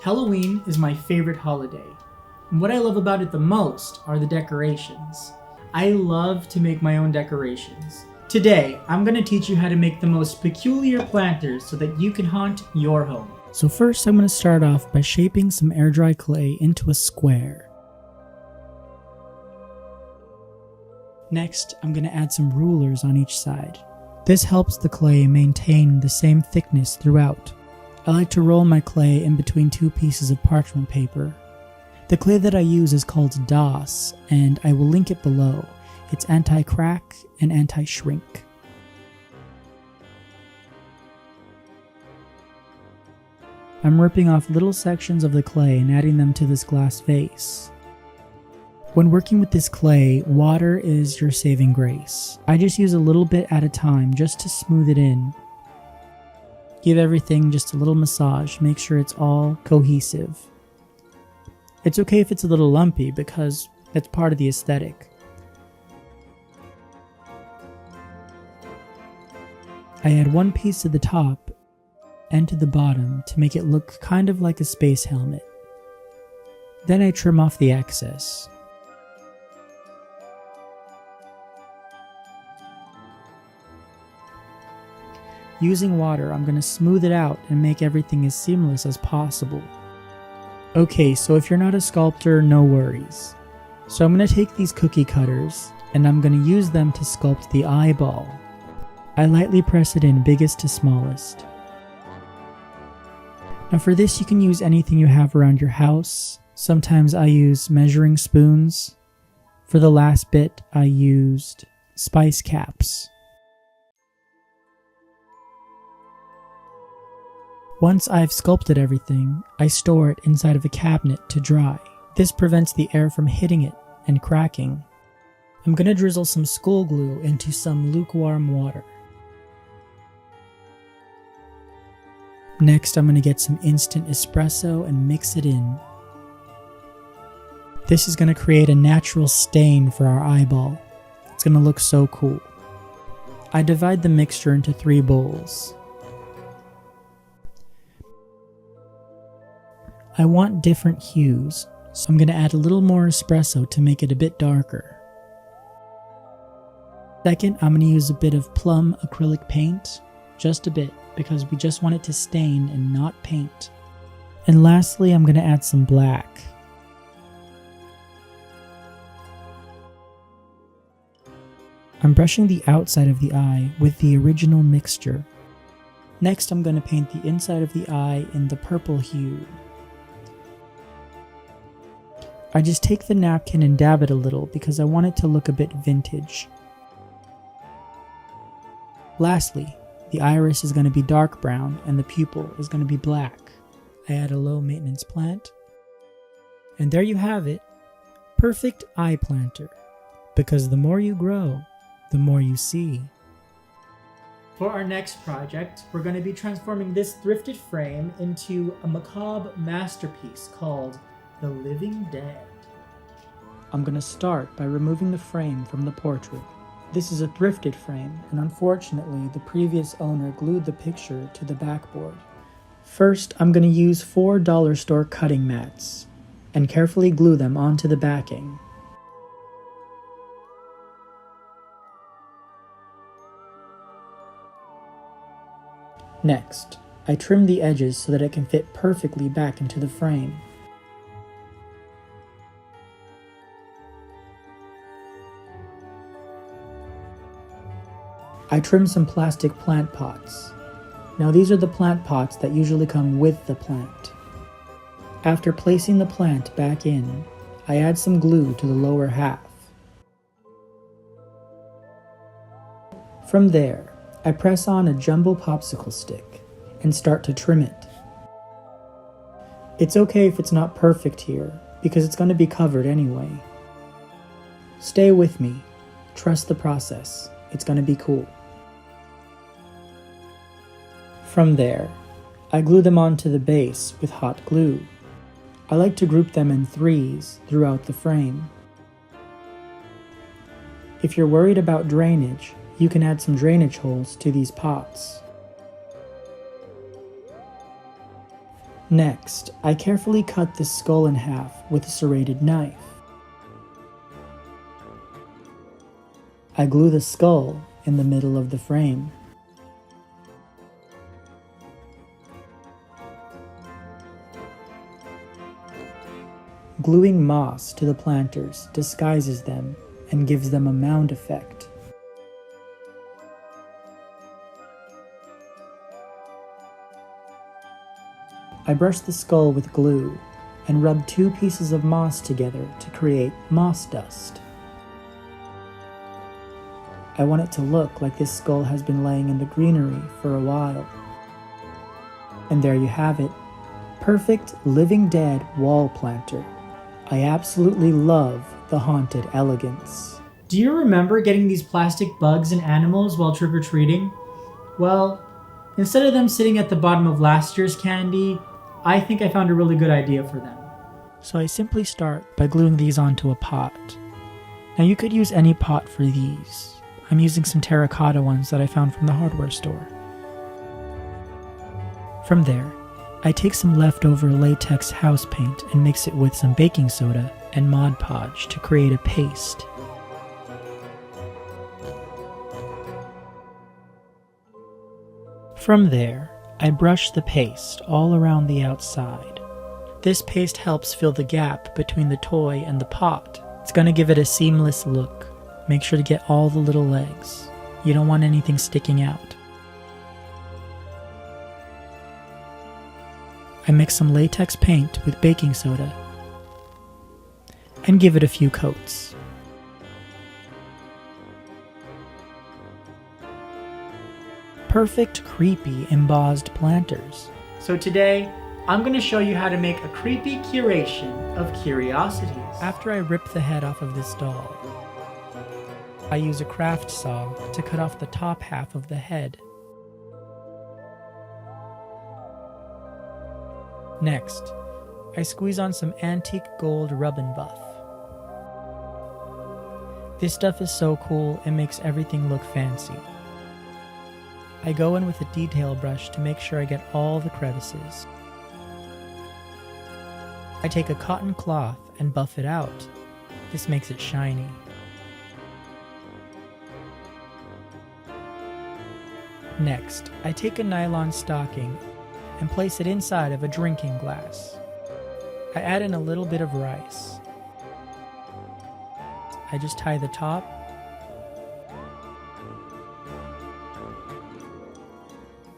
Halloween is my favorite holiday, and what I love about it the most are the decorations. I love to make my own decorations. Today, I'm going to teach you how to make the most peculiar planters so that you can haunt your home. So first, I'm going to start off by shaping some air dry clay into a square. Next, I'm going to add some rulers on each side. This helps the clay maintain the same thickness throughout. I like to roll my clay in between two pieces of parchment paper. The clay that I use is called DOS, and I will link it below. It's anti-crack and anti-shrink. I'm ripping off little sections of the clay and adding them to this glass vase. When working with this clay, water is your saving grace. I just use a little bit at a time just to smooth it in. Give everything just a little massage, make sure it's all cohesive. It's okay if it's a little lumpy because that's part of the aesthetic. I add one piece to the top and to the bottom to make it look kind of like a space helmet. Then I trim off the excess. Using water, I'm going to smooth it out and make everything as seamless as possible. Okay, so if you're not a sculptor, no worries. So I'm going to take these cookie cutters and I'm going to use them to sculpt the eyeball. I lightly press it in biggest to smallest. Now for this you can use anything you have around your house. Sometimes I use measuring spoons. For the last bit I used spice caps. Once I've sculpted everything, I store it inside of a cabinet to dry. This prevents the air from hitting it and cracking. I'm going to drizzle some school glue into some lukewarm water. Next, I'm going to get some instant espresso and mix it in. This is going to create a natural stain for our eyeball. It's going to look so cool. I divide the mixture into 3 bowls. I want different hues, so I'm going to add a little more espresso to make it a bit darker. Second, I'm going to use a bit of plum acrylic paint, just a bit, because we just want it to stain and not paint. And lastly, I'm going to add some black. I'm brushing the outside of the eye with the original mixture. Next, I'm going to paint the inside of the eye in the purple hue. I just take the napkin and dab it a little because I want it to look a bit vintage. Lastly, the iris is going to be dark brown and the pupil is going to be black. I add a low maintenance plant. And there you have it. Perfect eye planter. Because the more you grow, the more you see. For our next project, we're going to be transforming this thrifted frame into a macabre masterpiece called The Living Dead. I'm going to start by removing the frame from the portrait. This is a thrifted frame, and unfortunately the previous owner glued the picture to the backboard. First, I'm going to use 4 dollar store cutting mats and carefully glue them onto the backing. Next, I trim the edges so that it can fit perfectly back into the frame. I trim some plastic plant pots. Now these are the plant pots that usually come with the plant. After placing the plant back in, I add some glue to the lower half. From there, I press on a jumbo popsicle stick and start to trim it. It's okay if it's not perfect here, because it's going to be covered anyway. Stay with me. Trust the process. It's going to be cool. From there, I glue them onto the base with hot glue. I like to group them in 3s throughout the frame. If you're worried about drainage, you can add some drainage holes to these pots. Next, I carefully cut this skull in half with a serrated knife. I glue the skull in the middle of the frame. Gluing moss to the planters disguises them and gives them a mound effect. I brush the skull with glue and rub 2 pieces of moss together to create moss dust. I want it to look like this skull has been laying in the greenery for a while. And there you have it. Perfect living dead wall planter. I absolutely love the haunted elegance. Do you remember getting these plastic bugs and animals while trick-or-treating? Well, instead of them sitting at the bottom of last year's candy, I think I found a really good idea for them. So I simply start by gluing these onto a pot. Now you could use any pot for these. I'm using some terracotta ones that I found from the hardware store. From there, I take some leftover latex house paint and mix it with some baking soda and Mod Podge to create a paste. From there, I brush the paste all around the outside. This paste helps fill the gap between the toy and the pot. It's going to give it a seamless look. Make sure to get all the little legs. You don't want anything sticking out. I mix some latex paint with baking soda and give it a few coats. Perfect creepy embossed planters. So today, I'm going to show you how to make a creepy curation of Curiosities. After I rip the head off of this doll, I use a craft saw to cut off the top half of the head. Next, I squeeze on some antique gold rub and buff. This stuff is so cool, it makes everything look fancy. I go in with a detail brush to make sure I get all the crevices. I take a cotton cloth and buff it out. This makes it shiny. Next, I take a nylon stocking and place it inside of a drinking glass. I add in a little bit of rice. I just tie the top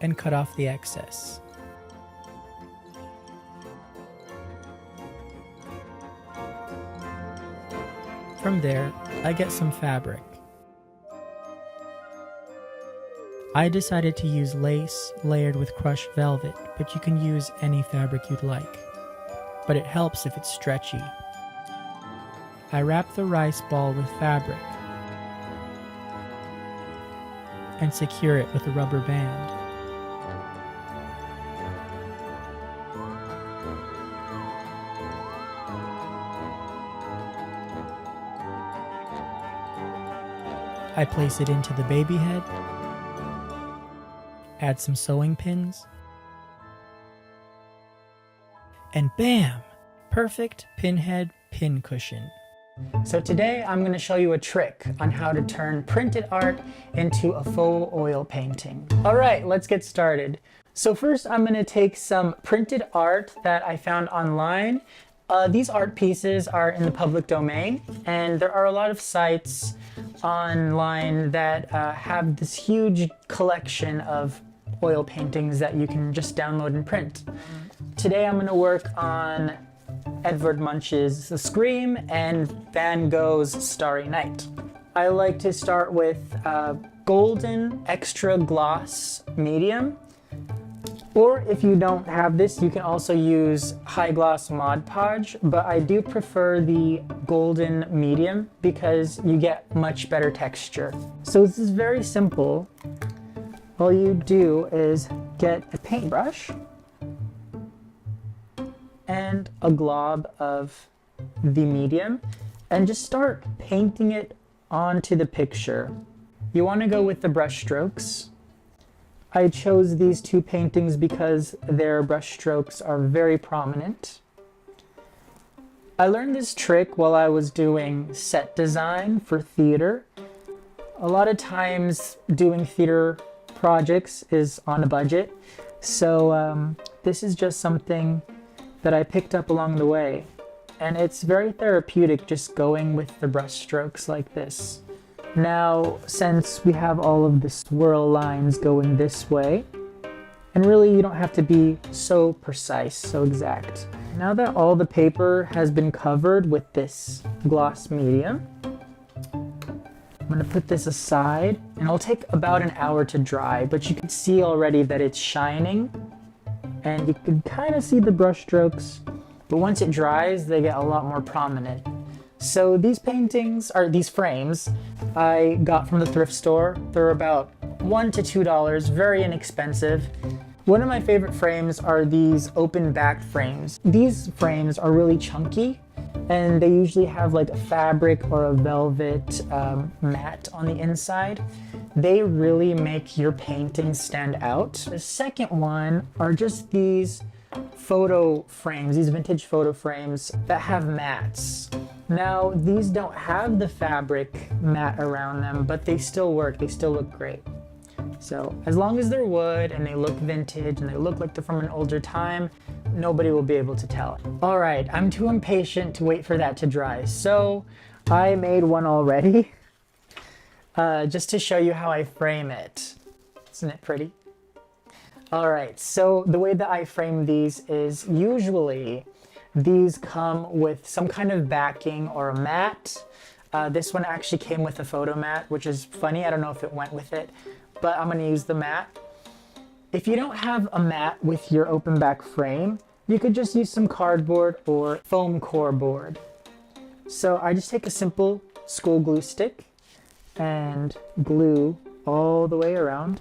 and cut off the excess. From there, I get some fabric. I decided to use lace layered with crushed velvet, but you can use any fabric you'd like. But it helps if it's stretchy. I wrap the rice ball with fabric and secure it with a rubber band. I place it into the baby head, add some sewing pins, and bam! Perfect pinhead pin cushion. So today I'm going to show you a trick on how to turn printed art into a faux oil painting. Alright, let's get started. So first I'm going to take some printed art that I found online. These art pieces are in the public domain, and there are a lot of sites online that have this huge collection of oil paintings that you can just download and print. Today I'm going to work on Edvard Munch's The Scream and Van Gogh's Starry Night. I like to start with golden extra gloss medium, or if you don't have this, you can also use high gloss Mod Podge, but I do prefer the golden medium because you get much better texture. So this is very simple. All you do is get a paintbrush and a glob of the medium and just start painting it onto the picture. You want to go with the brush strokes. I chose these two paintings because their brush strokes are very prominent. I learned this trick while I was doing set design for theater. A lot of times doing theater projects is on a budget, so this is just something that I picked up along the way. And it's very therapeutic just going with the brush strokes like this. Now, since we have all of the swirl lines going this way, and really you don't have to be so precise, so exact. Now that all the paper has been covered with this gloss medium, I'm gonna put this aside, and it'll take about an hour to dry, but you can see already that it's shining, and you can kind of see the brush strokes, but once it dries, they get a lot more prominent. So these paintings, or these frames, I got from the thrift store. They're about $1 to $2, very inexpensive. One of my favorite frames are these open backed frames. These frames are really chunky, and they usually have like a fabric or a velvet mat on the inside. They really make your paintings stand out. The second one are just these photo frames, these vintage photo frames that have mats. Now, these don't have the fabric mat around them, but they still work, they still look great. So as long as they're wood and they look vintage and they look like they're from an older time, nobody will be able to tell. All right, I'm too impatient to wait for that to dry. So I made one already, just to show you how I frame it. Isn't it pretty? All right, so the way that I frame these is usually these come with some kind of backing or a mat. This one actually came with a photo mat, which is funny. I don't know if it went with it, but I'm gonna use the mat. If you don't have a mat with your open back frame, you could just use some cardboard or foam core board. So I just take a simple school glue stick and glue all the way around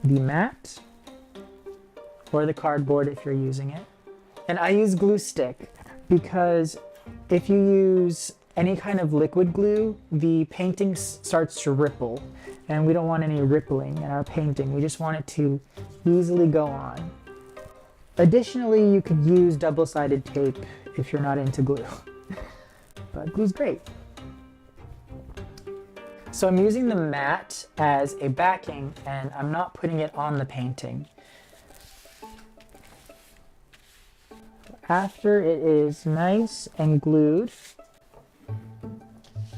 the mat or the cardboard if you're using it. And I use glue stick because if you use any kind of liquid glue, the painting starts to ripple, and we don't want any rippling in our painting. We just want it to easily go on. Additionally, you could use double-sided tape if you're not into glue, but glue's great. So I'm using the mat as a backing, and I'm not putting it on the painting. After it is nice and glued, I'm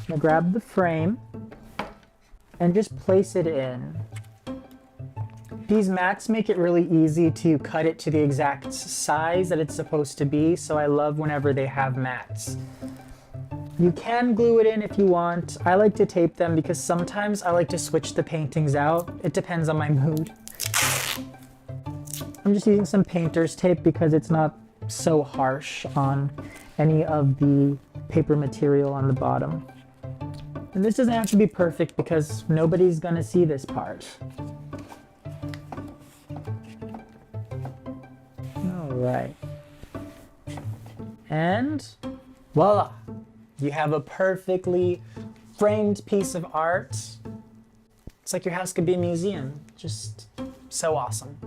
gonna grab the frame and just place it in. These mats make it really easy to cut it to the exact size that it's supposed to be, so I love whenever they have mats. You can glue it in if you want. I like to tape them because sometimes I like to switch the paintings out. It depends on my mood. I'm just using some painter's tape because it's not so harsh on any of the paper material on the bottom. And this doesn't have to be perfect because nobody's gonna see this part. All right. And voila, you have a perfectly framed piece of art. It's like your house could be a museum. Just so awesome.